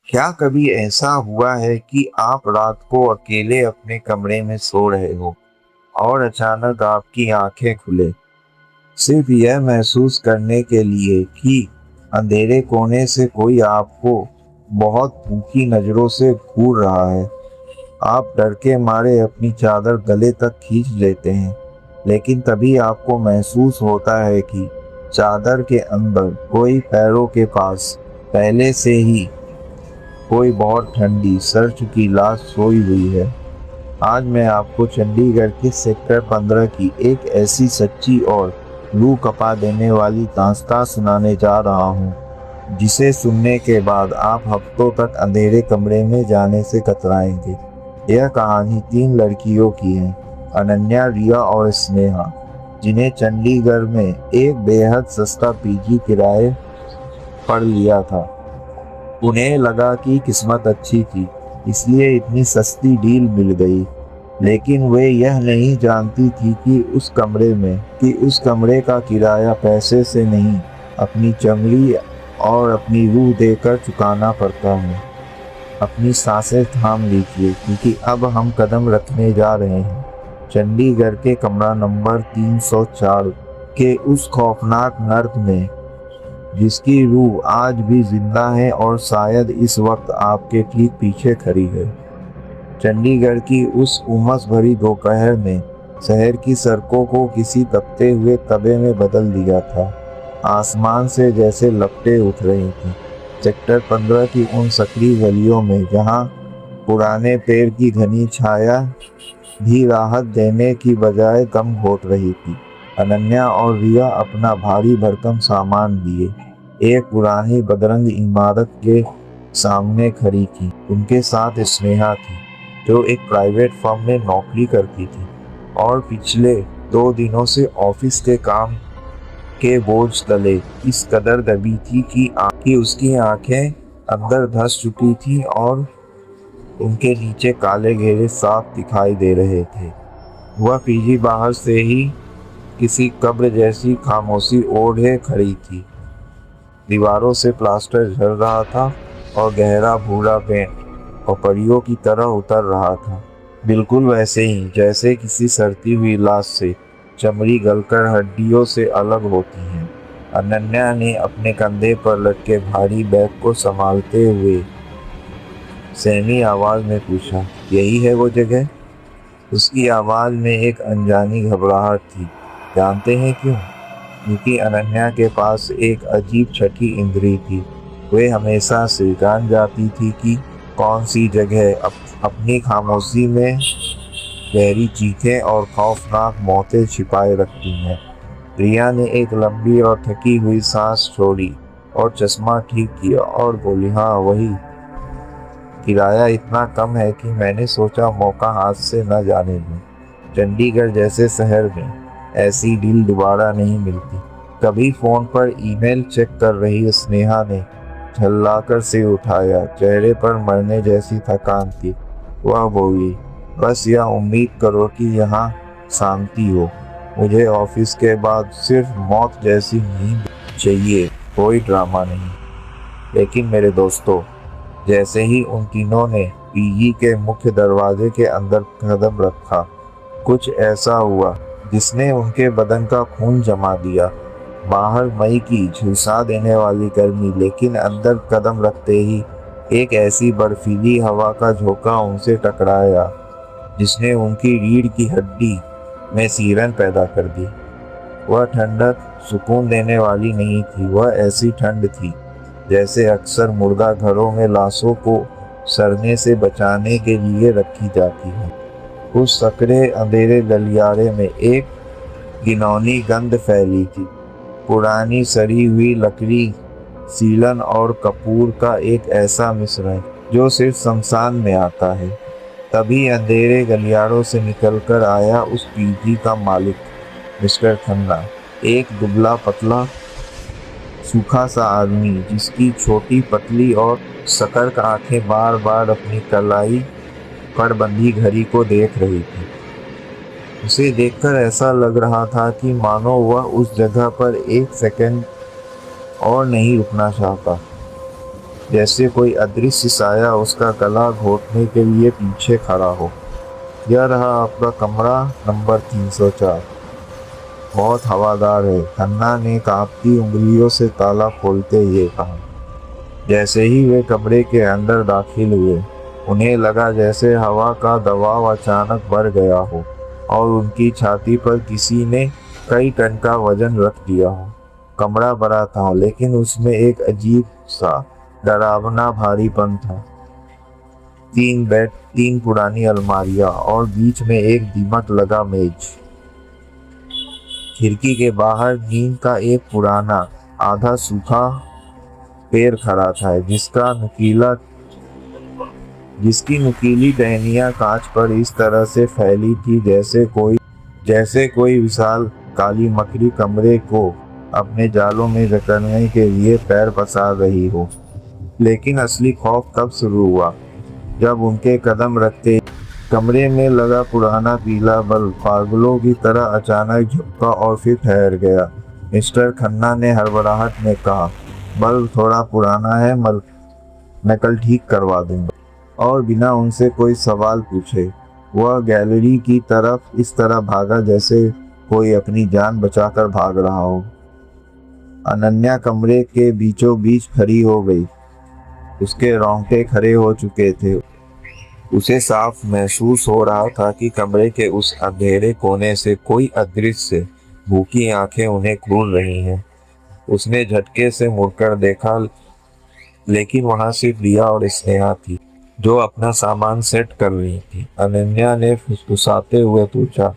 क्या कभी ऐसा हुआ है कि आप रात को अकेले अपने कमरे में सो रहे हो और अचानक आपकी आंखें खुले, सिर्फ यह महसूस करने के लिए कि अंधेरे कोने से कोई आपको बहुत भूखी नज़रों से घूर रहा है। आप डर के मारे अपनी चादर गले तक खींच लेते हैं, लेकिन तभी आपको महसूस होता है कि चादर के अंदर कोई पैरों के पास पहले से ही कोई बहुत ठंडी सड़ चुकी लाश सोई हुई है। आज मैं आपको चंडीगढ़ के सेक्टर 15 की एक ऐसी सच्ची और रूह कपा देने वाली दास्तां सुनाने जा रहा हूँ, जिसे सुनने के बाद आप हफ्तों तक अंधेरे कमरे में जाने से कतराएंगे। यह कहानी 3 लड़कियों की है, अनन्या, रिया और स्नेहा, जिन्हें चंडीगढ़ में एक बेहद सस्ता पीजी किराए पर लिया था। उन्हें लगा कि किस्मत अच्छी थी, इसलिए इतनी सस्ती डील मिल गई। लेकिन वे यह नहीं जानती थी कि उस कमरे का किराया पैसे से नहीं, अपनी चमड़ी और अपनी रूह देकर चुकाना पड़ता है। अपनी सांसें थाम लीजिए, क्योंकि अब हम कदम रखने जा रहे हैं चंडीगढ़ के कमरा नंबर 304 के उस खौफनाक नर्क में, जिसकी रूह आज भी जिंदा है और शायद इस वक्त आपके ठीक पीछे खड़ी है। चंडीगढ़ की उस उमस भरी दोपहर में शहर की सड़कों को किसी तपते हुए तवे में बदल दिया था। आसमान से जैसे लपटें उठ रही थी। सेक्टर 15 की उन सकरी गलियों में, जहां पुराने पेड़ की घनी छाया भी राहत देने की बजाय गम घोट रही थी, अनन्या और रिया अपना भारी भरकम सामान लिए एक पुरानी बदरंग इमारत के सामने खड़ी थी। उनके साथ स्नेहा थी, जो एक प्राइवेट फर्म में नौकरी करती थी और पिछले 2 दिनों से ऑफिस के काम के बोझ तले इस कदर दबी थी कि उसकी आंखें अंदर धंस चुकी थी और उनके नीचे काले घेरे साफ दिखाई दे रहे थे। वह पीजी बाहर से ही किसी कब्र जैसी खामोशी ओढ़े खड़ी थी। दीवारों से प्लास्टर झड़ रहा था और गहरा भूरा पेंट और परियों की तरह उतर रहा था, बिल्कुल वैसे ही जैसे किसी सड़ती हुई लाश से चमड़ी गलकर हड्डियों से अलग होती है। अनन्या ने अपने कंधे पर लटके भारी बैग को संभालते हुए सहमी आवाज में पूछा, यही है वो जगह? उसकी आवाज में एक अनजानी घबराहट थी। जानते हैं क्यों? क्योंकि अनन्या के पास एक अजीब छठी इंद्री थी। वे हमेशा से जान जाती थी कि कौन सी जगह अपनी खामोशी में गहरी चीखें और खौफनाक मौतें छिपाए रखती हैं। रिया ने एक लंबी और थकी हुई सांस छोड़ी और चश्मा ठीक किया और बोली, हाँ वही। किराया इतना कम है कि मैंने सोचा मौका हाथ से न जाने दूं। चंडीगढ़ जैसे शहर में ऐसी डील दोबारा नहीं मिलती। कभी फोन पर ईमेल चेक कर रही स्नेहा ने झल्लाकर सिर उठाया। चेहरे पर मरने जैसी थकान थी। वह बोली, बस यह उम्मीद करो कि यहाँ शांति हो। मुझे ऑफिस के बाद सिर्फ मौत जैसी नींद चाहिए, कोई ड्रामा नहीं। लेकिन मेरे दोस्तों, जैसे ही उन तीनों ने पीजी के मुख्य दरवाजे के अंदर कदम रखा, कुछ ऐसा हुआ जिसने उनके बदन का खून जमा दिया। बाहर मई की झुलसा देने वाली गर्मी, लेकिन अंदर कदम रखते ही एक ऐसी बर्फीली हवा का झोंका उनसे टकराया जिसने उनकी रीढ़ की हड्डी में सीरन पैदा कर दी। वह ठंडक सुकून देने वाली नहीं थी। वह ऐसी ठंड थी जैसे अक्सर मुर्दा घरों में लाशों को सड़ने से बचाने के लिए रखी जाती है। उस सकरे अंधेरे गलियारे में एक घिनौनी गंध फैली थी। पुरानी सड़ी हुई लकड़ी, सीलन और कपूर का एक ऐसा मिश्रण जो सिर्फ शमशान में आता है। तभी अंधेरे गलियारों से निकलकर आया उस पीजी का मालिक, मिस्टर खन्ना, एक दुबला पतला सूखा सा आदमी, जिसकी छोटी पतली और सकर्क आंखें बार बार अपनी कलाई पर बंधी घड़ी को देख रही थी। उसे देखकर ऐसा लग रहा था कि मानो वह उस जगह पर एक सेकंड और नहीं रुकना चाहता। जैसे कोई अदृश्य साया उसका गला घोटने के लिए पीछे खड़ा हो। यह रहा आपका कमरा नंबर 304। बहुत हवादार है, खन्ना ने कांपती उंगलियों से ताला खोलते हुए कहा। जैसे ही वे कमरे के अंदर दाखिल हुए, उन्हें लगा जैसे हवा का दबाव अचानक बढ़ गया हो और उनकी छाती पर किसी ने कई टन का वजन रख दिया हो। कमरा बड़ा था, लेकिन उसमें एक अजीब सा डरावना भारीपन था। 3 बेड, 3 पुरानी अलमारियां और बीच में एक दीमक लगा मेज। खिड़की के बाहर नीम का एक पुराना आधा सूखा पेड़ खड़ा था, जिसकी नुकीली टहनियां कांच पर इस तरह से फैली थी जैसे कोई विशाल काली मकड़ी कमरे को अपने जालों में जकड़ने के लिए पैर पसार रही हो। लेकिन असली खौफ तब शुरू हुआ जब उनके कदम रखते कमरे में लगा पुराना पीला बल्ब पागलों की तरह अचानक झपका और फिर ठहर गया। मिस्टर खन्ना ने हड़बड़ाहट में कहा, बल्ब थोड़ा पुराना है, मैं कल ठीक करवा दूंगा। और बिना उनसे कोई सवाल पूछे वह गैलरी की तरफ इस तरह भागा जैसे कोई अपनी जान बचाकर भाग रहा हो। अनन्या कमरे के बीचों बीच खड़ी हो गई। उसके रोंगटे खड़े हो चुके थे। उसे साफ महसूस हो रहा था कि कमरे के उस अंधेरे कोने से कोई अदृश्य भूखी आंखें उन्हें घूर रही हैं। उसने झटके से मुड़कर देखा, लेकिन वहां सिर्फ रिया और स्नेहा थी, जो अपना सामान सेट कर रही थी। अनन्या ने फुसफुसाते हुए पूछा,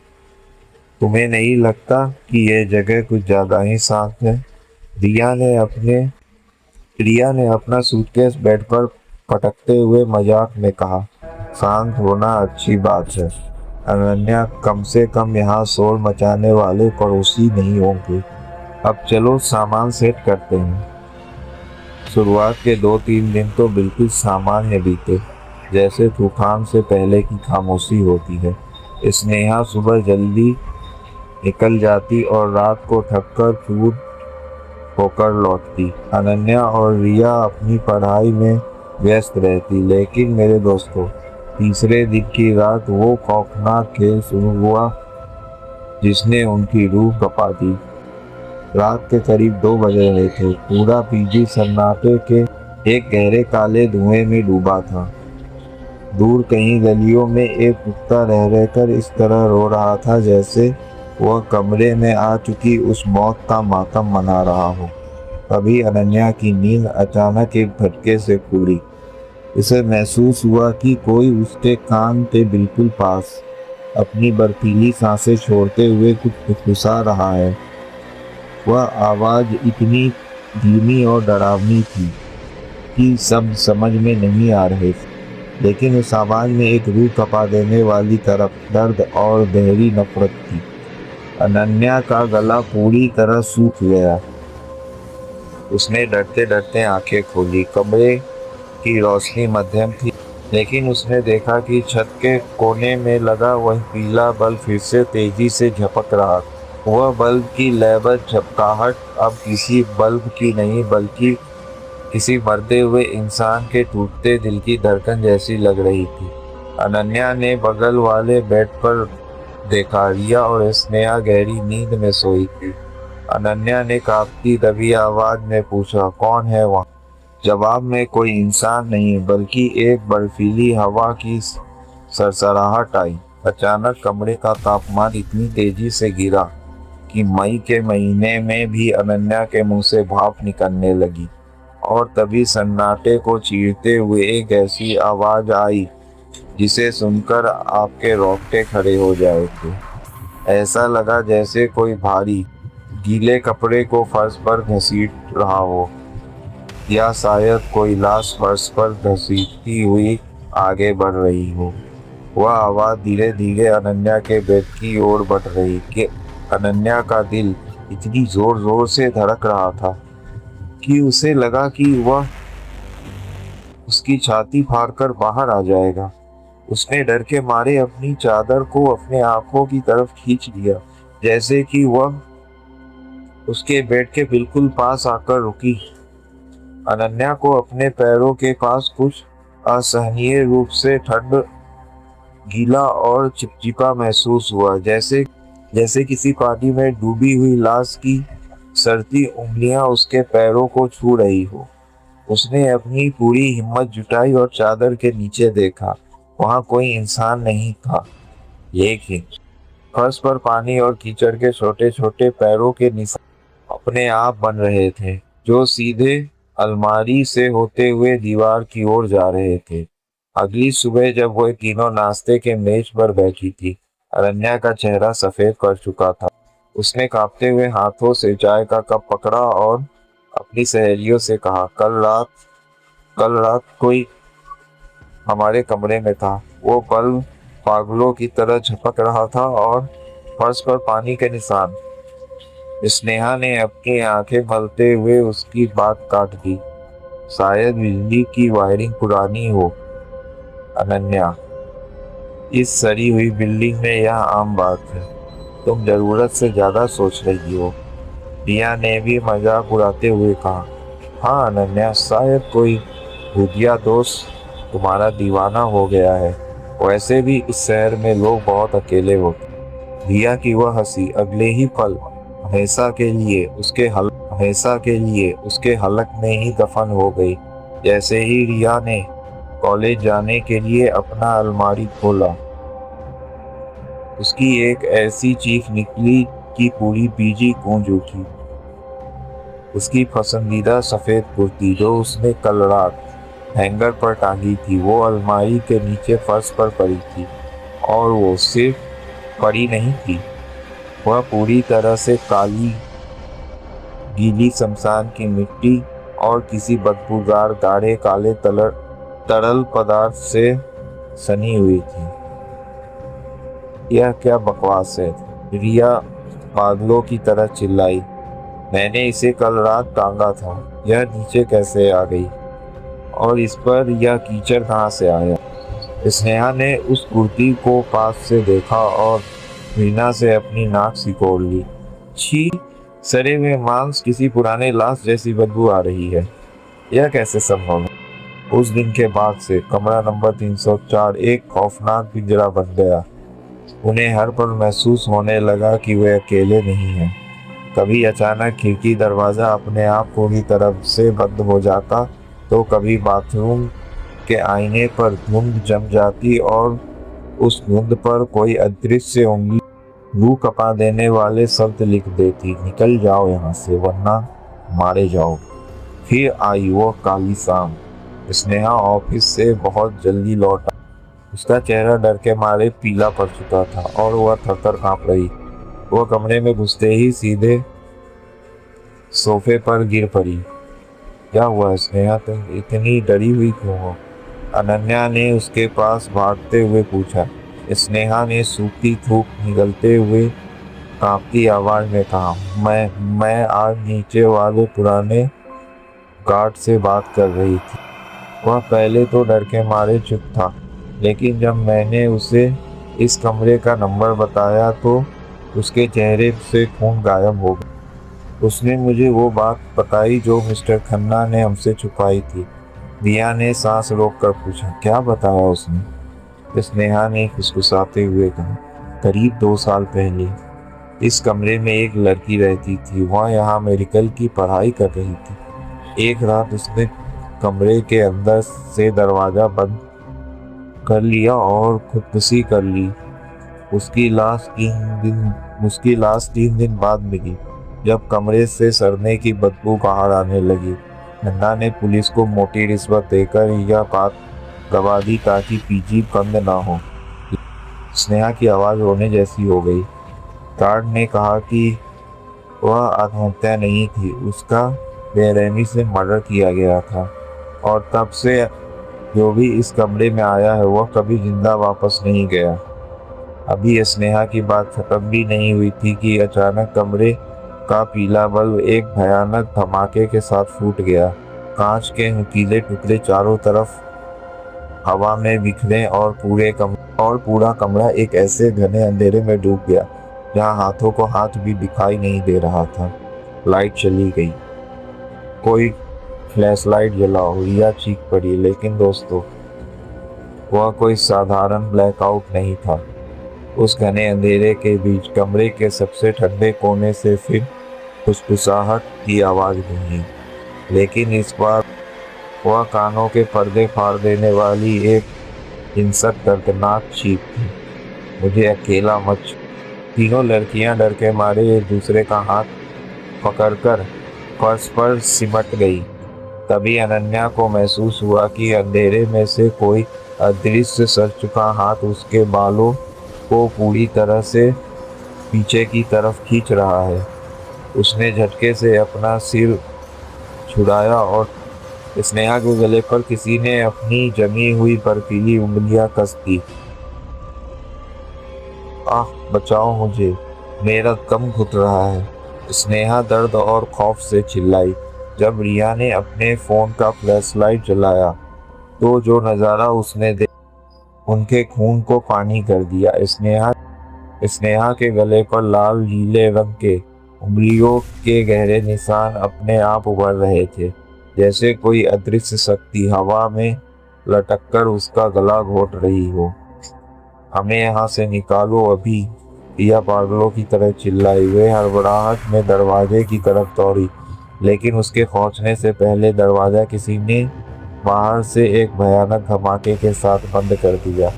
तुम्हें नहीं लगता कि यह जगह कुछ ज्यादा ही साफ है? रिया ने अपना सूटकेस बेड पर पटकते हुए मजाक में कहा। शांत होना अच्छी बात है अनन्या, कम से कम यहाँ शोर मचाने वाले पड़ोसी नहीं होंगे। अब चलो सामान सेट करते हैं। शुरुआत के 2-3 दिन तो बिल्कुल सामान्य बीते, जैसे तूफान से पहले की खामोशी होती है। स्नेहा सुबह जल्दी निकल जाती और रात को थककर चूर होकर लौटती। अनन्या और रिया अपनी पढ़ाई में व्यस्त रहती। लेकिन मेरे दोस्तों, तीसरे दिन की रात वो खौफनाक खेल शुरू हुआ जिसने उनकी रूह कपा दी। रात के करीब 2 बज रहे थे। पूरा पीजी सन्नाटे के एक गहरे काले धुएं में डूबा था। दूर कहीं गलियों में एक कुत्ता रह रहकर इस तरह रो रहा था जैसे वह कमरे में आ चुकी उस मौत का मातम मना रहा हो। तभी अनन्या की नींद अचानक एक झटके से खुली। उसे महसूस हुआ कि कोई उसके कान के बिल्कुल पास अपनी बर्फीली सांसें छोड़ते हुए कुछ फुसफुसा रहा है। वह आवाज़ इतनी धीमी और डरावनी थी कि शब्द समझ में नहीं आ रहे, लेकिन उस आवाज़ में एक रूह कपा देने वाली तरफ दर्द और गहरी नफरत थी। अनन्या का गला पूरी तरह सूख गया। उसने डरते डरते आंखें खोली। कमरे की रोशनी मध्यम थी, लेकिन उसने देखा कि छत के कोने में लगा वह पीला बल्ब फिर से तेजी से झपक रहा। वह बल्ब की लयबद्ध झपकाहट अब किसी बल्ब की नहीं, बल्कि किसी मरते हुए इंसान के टूटते दिल की धड़कन जैसी लग रही थी। अनन्या ने बगल वाले बेड पर देखा। रिया और स्नेहा गहरी नींद में सोई थी। अनन्या ने कांपती दबी आवाज में पूछा, कौन है वहाँ? जवाब में कोई इंसान नहीं, बल्कि एक बर्फीली हवा की सरसराहट आई। अचानक कमरे का तापमान इतनी तेजी से गिरा कि मई के महीने में भी अनन्या के मुंह से भाप निकलने लगी। और तभी सन्नाटे को चीरते हुए एक ऐसी आवाज आई जिसे सुनकर आपके रोंगटे खड़े हो जाए थे। ऐसा लगा जैसे कोई भारी गीले कपड़े को फर्श पर घसीट रहा हो, या शायद कोई लाश फर्श पर घसीटती हुई आगे बढ़ रही हो। वह आवाज़ धीरे धीरे अनन्या के बेड की ओर बढ़ रही कि अनन्या का दिल इतनी जोर जोर से धड़क रहा था कि उसे लगा कि वह उसकी छाती फाड़कर बाहर आ जाएगा। उसने डर के मारे अपनी चादर को अपने आंखों की तरफ खींच लिया, जैसे कि वह उसके बेड के बिल्कुल पास आकर रुकी। अनन्या को अपने पैरों के पास कुछ असहनीय रूप से ठंड, गीला और चिपचिपा महसूस हुआ, जैसे जैसे किसी पानी में डूबी हुई लाश की सर्दी उंगलियां उसके पैरों को छू रही हो। उसने अपनी पूरी हिम्मत जुटाई और चादर के नीचे देखा। वहां कोई इंसान नहीं था, लेकिन फर्श पर पानी और कीचड़ के छोटे छोटे पैरों के निशान अपने आप बन रहे थे, जो सीधे अलमारी से होते हुए दीवार की ओर जा रहे थे। अगली सुबह जब वह तीनों नाश्ते के मेज पर बैठी थी, अरण्या का चेहरा सफेद पड़ चुका था। उसने कांपते हुए हाथों से चाय का कप पकड़ा और अपनी सहेलियों से कहा, कल रात कोई हमारे कमरे में था। वो बल्ब पागलों की तरह झपक रहा था और फर्श पर पानी के निशान। स्नेहा ने अपनी आंखें मलते हुए उसकी बात काट दी। शायद बिजली की वायरिंग पुरानी हो अनन्या, इस सड़ी हुई बिल्डिंग में यह आम बात है। तुम जरूरत से ज्यादा सोच रही हो। रिया ने भी मजाक उड़ाते हुए कहा। हाँ अनन्या, शायद कोई भूतिया दोस्त तुम्हारा दीवाना हो गया है। वैसे भी इस शहर में लोग बहुत अकेले होते। रिया की वह हंसी अगले ही पल हमेशा के लिए उसके हलक में ही दफन हो गई। जैसे ही रिया ने कॉलेज जाने के लिए अपना अलमारी खोला, उसकी एक ऐसी चीख निकली कि पूरी पीजी गूंज उठी। उसकी पसंदीदा सफेद कुर्ती जो उसने कल रात हैंगर पर टांगी थी, वो अलमारी के नीचे फर्श पर पड़ी थी। और वो सिर्फ पड़ी नहीं थी, वह पूरी तरह से काली, गीली शमशान की मिट्टी और किसी बदबूदार गाढ़े काले तरल पदार्थ से सनी हुई थी। यह क्या बकवास है, रिया पागलों की तरह चिल्लाई। मैंने इसे कल रात टांगा था। यह नीचे कैसे आ गई? और इस पर यह कीचड़ कहाँ से आया? स्नेहा ने उस कुर्ती को पास से देखा और घृणा से अपनी नाक सिकोड़ ली। छी, सड़े हुए मांस, किसी पुराने लाश जैसी बदबू आ रही है। यह कैसे संभव है? उस दिन के बाद से कमरा नंबर 304 एक खौफनाक पिंजरा बन गया। उन्हें हर पल महसूस होने लगा कि वे अकेले नहीं हैं। कभी अचानक खिड़की दरवाजा अपने आप पूरी तरफ से बंद हो जाता, तो कभी बाथरूम के आईने पर धुंध जम जाती और उस धुंध पर कोई अदृश्य उंगली रूह कपा देने वाले शब्द लिख देती, निकल जाओ यहाँ से वरना मारे जाओ। फिर आई वो काली शाम। स्नेहा ऑफिस से बहुत जल्दी लौटा। उसका चेहरा डर के मारे पीला पड़ चुका था और वह थर-थर कांप रही। वह कमरे में घुसते ही सीधे सोफे पर गिर पड़ी। क्या हुआ स्नेहा, तुम इतनी डरी हुई क्यों हो? अनन्या ने उसके पास भागते हुए पूछा। स्नेहा ने सूखी थूक निगलते हुए कांपती आवाज में कहा, मैं आज नीचे वाले पुराने गार्ड से बात कर रही थी। वह पहले तो डर के मारे चुप था, लेकिन जब मैंने उसे इस कमरे का नंबर बताया तो उसके चेहरे से खून गायब हो गया। उसने मुझे वो बात बताई जो मिस्टर खन्ना ने हमसे छुपाई थी। रिया ने सांस रोककर पूछा। क्या बताया उसने? स्नेहा ने फुसफुसाते हुए कहा, करीब 2 साल पहले इस कमरे में एक लड़की रहती थी। वह यहाँ मेडिकल की पढ़ाई कर रही थी। एक रात उसने कमरे के अंदर से दरवाजा बंद कर लिया और खुदकुशी कर ली। उसकी लाश 3 दिन बाद मिली, जब कमरे से सड़ने की बदबू बाहर आने लगी। खन्ना ने पुलिस को मोटी रिश्वत देकर यह बात गवा दी ताकि पीजी बंद ना हो। स्नेहा की आवाज़ रोने जैसी हो गई। गार्ड ने कहा कि वह आत्महत्या नहीं थी, उसका बेरहमी से मर्डर किया गया था और तब से जो भी इस कमरे में आया है वह कभी जिंदा वापस नहीं गया। अभी स्नेहा की बात खत्म भी नहीं हुई थी कि अचानक कमरे का पीला बल्ब एक भयानक धमाके के साथ फूट गया। कांच के नुकीले टुकड़े चारों तरफ हवा में बिखरे और पूरा कमरा एक ऐसे घने अंधेरे में डूब गया जहां हाथों को हाथ भी दिखाई नहीं दे रहा था। लाइट चली गई। फ्लैशलाइट जलाओ, रिया चीख पड़ी। लेकिन दोस्तों, वह कोई साधारण ब्लैकआउट नहीं था। उस घने अंधेरे के बीच कमरे के सबसे ठंडे कोने से फिर फुसफुसाहट की आवाज गूंजी, लेकिन इस बार वह कानों के पर्दे फाड़ देने वाली एक हिंसक दर्दनाक चीख थी। मुझे अकेला मत छोड़। तीनों लड़कियां डर के मारे एक दूसरे का हाथ पकड़कर फर्श पर सिमट गई। तभी अनन्या को महसूस हुआ कि अंधेरे में से कोई अदृश्य सर झुका हाथ उसके बालों को पूरी तरह से पीछे की तरफ खींच रहा है। उसने झटके से अपना सिर छुड़ाया और स्नेहा के गले पर किसी ने अपनी जमी हुई बर्फीली उंगलियां कस दी। आह, बचाओ मुझे, मेरा दम घुट रहा है, स्नेहा दर्द और खौफ से चिल्लाई। जब रिया ने अपने फोन का फ्लैशलाइट जलाया तो जो नज़ारा उसने देखा उनके खून को पानी कर दिया। स्नेहा के गले पर लाल नीले रंग के उंगलियों के गहरे निशान अपने आप उभर रहे थे, जैसे कोई अदृश्य शक्ति हवा में लटककर उसका गला घोट रही हो। हमें यहाँ से निकालो अभी, रिया पागलों की तरह चिल्लाई। वे हड़बड़ाहट में दरवाजे की तरफ दौड़ी, लेकिन उसके पहुंचने से पहले दरवाजा किसी ने बाहर से एक भयानक धमाके के साथ बंद कर दिया।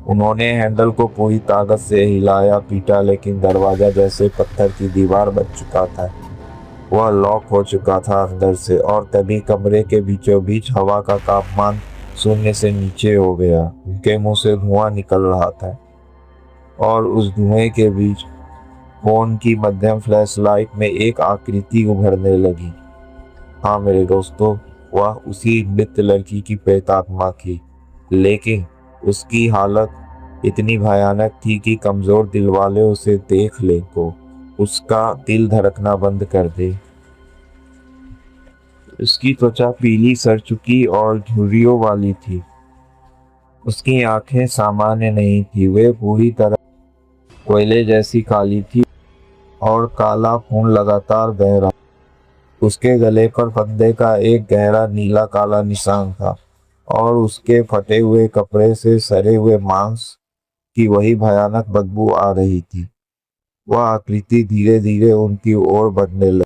उन्होंने हैंडल को पूरी ताकत से हिलाया पीटा, लेकिन दरवाजा जैसे पत्थर की दीवार बन चुका था। वह लॉक हो चुका था अंदर से, और तभी कमरे के बीचों बीच हवा का तापमान शून्य से नीचे हो गया। उनके मुंह से धुआं निकल रहा था और उस धुएं के बीच फोन की मध्यम फ्लैशलाइट में एक आकृति उभरने लगी। हाँ मेरे दोस्तों, वह उसी मृत लड़की की प्रेतात्मा थी, लेकिन उसकी हालत इतनी भयानक थी कि कमजोर दिल वाले उसे देख ले तो उसका दिल धड़कना बंद कर दे। उसकी त्वचा पीली सड़ चुकी और झुर्रियों वाली थी। उसकी आंखें सामान्य नहीं थी, वे पूरी तरह कोयले जैसी काली थी और काला खून लगातार बह रहा। उसके गले पर फंदे का एक गहरा नीला काला निशान था और उसके फटे हुए कपड़े से सड़े हुए मांस की वही भयानक बदबू आ रही थी। वह आकृति धीरे धीरे उनकी ओर बढ़ने लगी।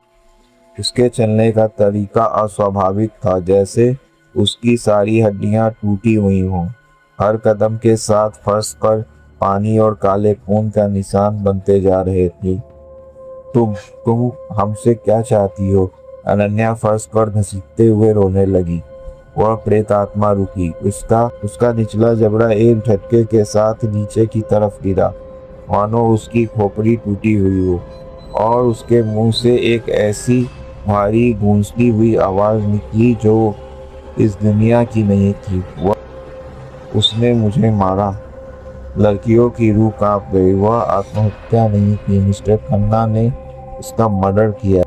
उसके चलने का तरीका अस्वाभाविक था, जैसे उसकी सारी हड्डियां टूटी हुई हों। हर कदम के साथ फर्श पर पानी और काले खून का निशान बनते जा रहे थे। तुम हमसे क्या चाहती हो? अनन्या फर्श पर घसीटते हुए रोने लगी। वह प्रेत आत्मा रुकी। उसका निचला जबड़ा एक झटके के साथ नीचे की तरफ गिरा, मानो उसकी खोपड़ी टूटी हुई हो, और उसके मुंह से एक ऐसी भारी गूंजती हुई आवाज निकली जो इस दुनिया की नहीं थी। उसने मुझे मारा। लड़कियों की रूह कांप गई। वह आत्महत्या नहीं थी, मिस्टर खन्ना ने उसका मर्डर किया,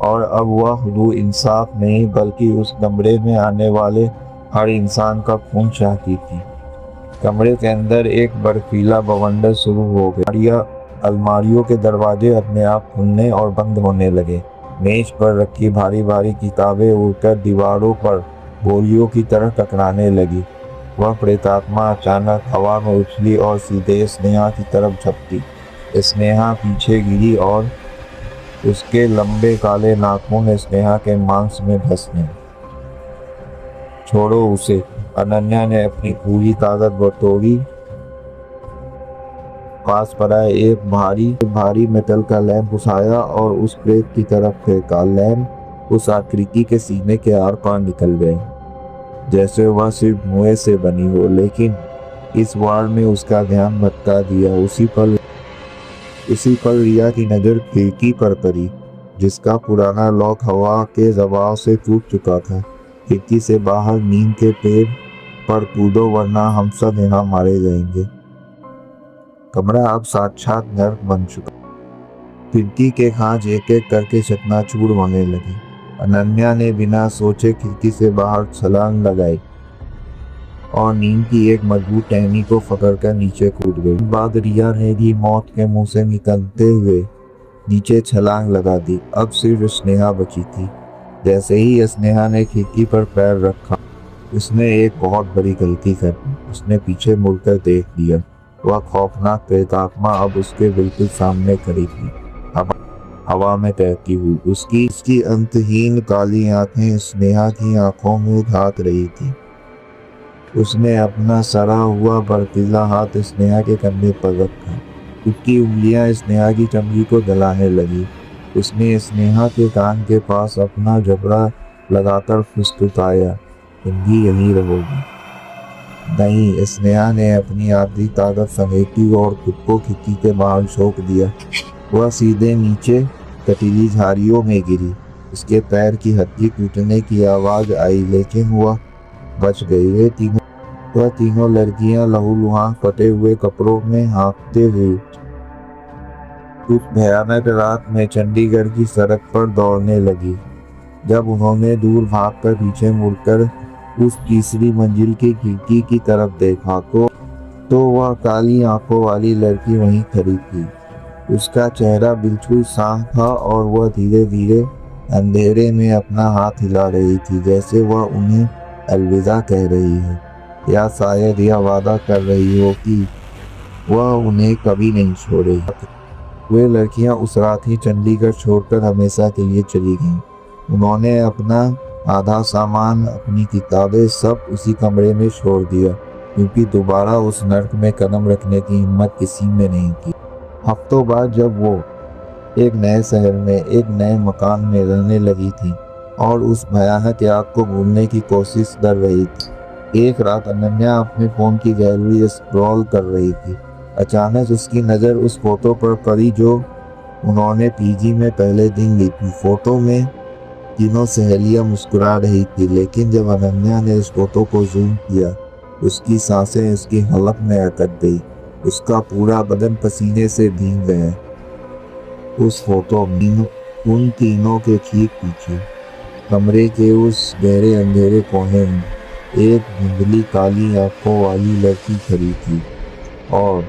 और अब वह रूह इंसाफ नहीं बल्कि उस कमरे में आने वाले हर इंसान का खून चाहती थी। कमरे के अंदर एक बर्फीला बवंडर शुरू हो गया। अलमारियों के दरवाजे अपने आप खुलने और बंद होने लगे। मेज पर रखी भारी भारी किताबें उड़कर दीवारों पर गोलियों की तरह टकराने लगी। वह प्रेतात्मा अचानक हवा में उछली और सीधे स्नेहा की तरफ झपटी। स्नेहा पीछे गिरी और उसके लंबे काले नाखून स्नेहा के मांस में धंसने। छोड़ो उसे, अनन्या ने अपनी पूरी ताकत बटोरी। पास पड़ा एक भारी मेटल का लैंप उठाया और उस प्रेत की तरफ फेंका। लैंप उस आकृति के सीने के आर पार निकल गए, जैसे वह सिर्फ धुएं से बनी हो। लेकिन इस वार में उसका ध्यान भटका दिया। उसी पल रिया की नज़र खिड़की पर पड़ी, जिसका पुराना लॉक हवा के दबाव से टूट चुका था। खिड़की से बाहर नीम के पेड़ पर कूदो, वरना हम सब यहाँ मारे जाएंगे। कमरा अब साक्षात नर्क बन चुका। खिड़की के खांच एक एक करके चकनाचूर होने लगे। अनन्या ने बिना सोचे खिड़की से बाहर छलांग लगाई और नीम की एक मजबूत टहनी को पकड़कर नीचे कूद गई। बाद रिया ने भी मौत के मुंह से निकलते हुए नीचे छलांग लगा दी। अब सिर्फ स्नेहा बची थी। जैसे ही स्नेहा ने खिड़की पर पैर रखा, उसने एक बहुत बड़ी गलती कर दी। उसने पीछे मुड़कर देख लिया। वह खौफनाक प्रेतात्मा अब उसके बिल्कुल सामने खड़ी थी, हवा में तैरती हुई। उसकी अंतहीन काली आंखें स्नेहा की आंखों में घात रही थी। उसने अपना सड़ा हुआ बर्फीला हाथ स्नेहा के कंधे पर रखा। उसकी उंगलियां स्नेहा की चमड़ी को जलाने लगी। उसने स्नेहा के कान के पास अपना जबड़ा लगाकर फुसफुसाया, तुम भी यहीं रहोगी। नहीं, स्नेहा ने अपनी आधी ताकत समेटी और खुद को खिड़की के बाहर झोंक दिया। वह सीधे नीचे कटीली झाड़ियों में गिरी। उसके पैर की हड्डी टूटने की आवाज आई, लेकिन वह बच गई। वह तीनों लड़कियां लहूलुहान फटे हुए कपड़ों में हाँफते हुए उस भयानक रात में चंडीगढ़ की सड़क पर दौड़ने लगी। जब उन्होंने दूर भागकर पीछे मुड़कर उस तीसरी मंजिल की खिड़की की तरफ देखा तो वह काली आंखों वाली लड़की वहीं खड़ी थी। उसका चेहरा बिल्कुल साफ था और वह धीरे धीरे अंधेरे में अपना हाथ हिला रही थी, जैसे वह उन्हें अलविदा कह रही है, या शायद यह वादा कर रही हो कि वह उन्हें कभी नहीं छोड़ेगी। वे लड़कियां उस रात ही चंडीगढ़ छोड़कर हमेशा के लिए चली गईं। उन्होंने अपना आधा सामान, अपनी किताबें सब उसी कमरे में छोड़ दिया, क्योंकि दोबारा उस नर्क में कदम रखने की हिम्मत किसी में नहीं थी। हफ्तों बाद जब वो एक नए शहर में एक नए मकान में रहने लगी थी और उस भयानक याद को भूलने की कोशिश कर रही थी, एक रात अनन्या अपने फोन की गैलरी स्क्रॉल कर रही थी। अचानक उसकी नज़र उस फोटो पर पड़ी जो उन्होंने पीजी में पहले दिन ली थी। फोटो में तीनों सहेलियां मुस्कुरा रही थी, लेकिन जब अनन्या ने उस फोटो को जूम किया, उसकी सांसें उसकी हलक में अटक गई। उसका पूरा बदन पसीने से भीग गया। उस फोटो में उन तीनों के ठीक पीछे कमरे के उस गहरे अंधेरे कोने में एक धुंधली काली आंखों वाली लड़की खड़ी थी और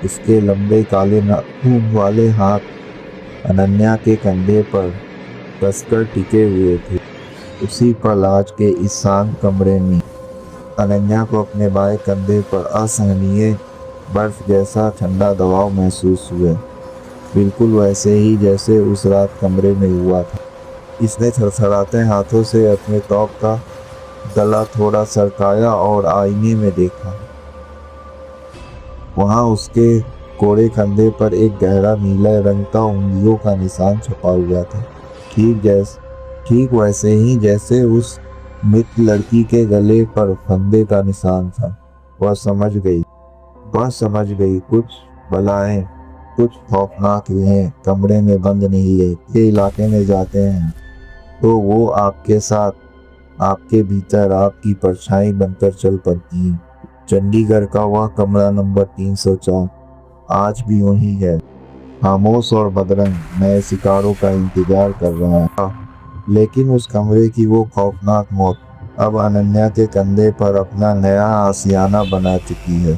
उसके लंबे काले नाखून वाले हाथ अनन्या के कंधे पर कसकर टिके हुए थे। उसी पल आज के इस शांत कमरे में अनन्या को अपने बाएं कंधे पर असहनीय बर्फ जैसा ठंडा दबाव महसूस हुआ, बिल्कुल वैसे ही जैसे उस रात कमरे में हुआ था। इसने थरथराते हाथों से अपने टॉप का गला थोड़ा सरकाया और आईने में देखा। वहां उसके कोरे कंधे पर एक गहरा नीला रंग का उंगलियों का निशान छपा हुआ था, ठीक वैसे ही जैसे उस मृत लड़की के गले पर फंदे का निशान था। वह समझ गई कुछ बलाएं, कुछ खौफनाक रूहें कमरे में बंद नहीं है। ये इलाके में जाते हैं तो वो आपके साथ, आपके भीतर आपकी परछाई बनकर चल पड़ती है। चंडीगढ़ का वह कमरा नंबर 304 आज भी वही है, खामोश और बदरंग नए शिकारों का इंतजार कर रहा है। लेकिन उस कमरे की वो खौफनाक मौत अब अनन्या के कंधे पर अपना नया आशियाना बना चुकी है।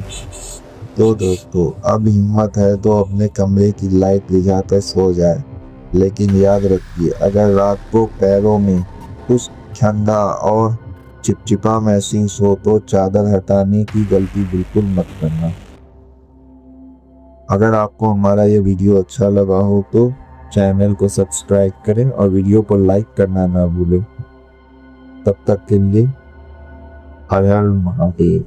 तो दोस्तों, अब हिम्मत है तो अपने कमरे की लाइट बुझाकर सो जाए, लेकिन याद रखिए, अगर रात को पैरों में कुछ ठंडा और चिपचिपा महसूस हो तो चादर हटाने की गलती बिल्कुल मत करना। अगर आपको हमारा ये वीडियो अच्छा लगा हो तो चैनल को सब्सक्राइब करें और वीडियो को लाइक करना ना भूलें। तब तक के लिए हर हर महादेव।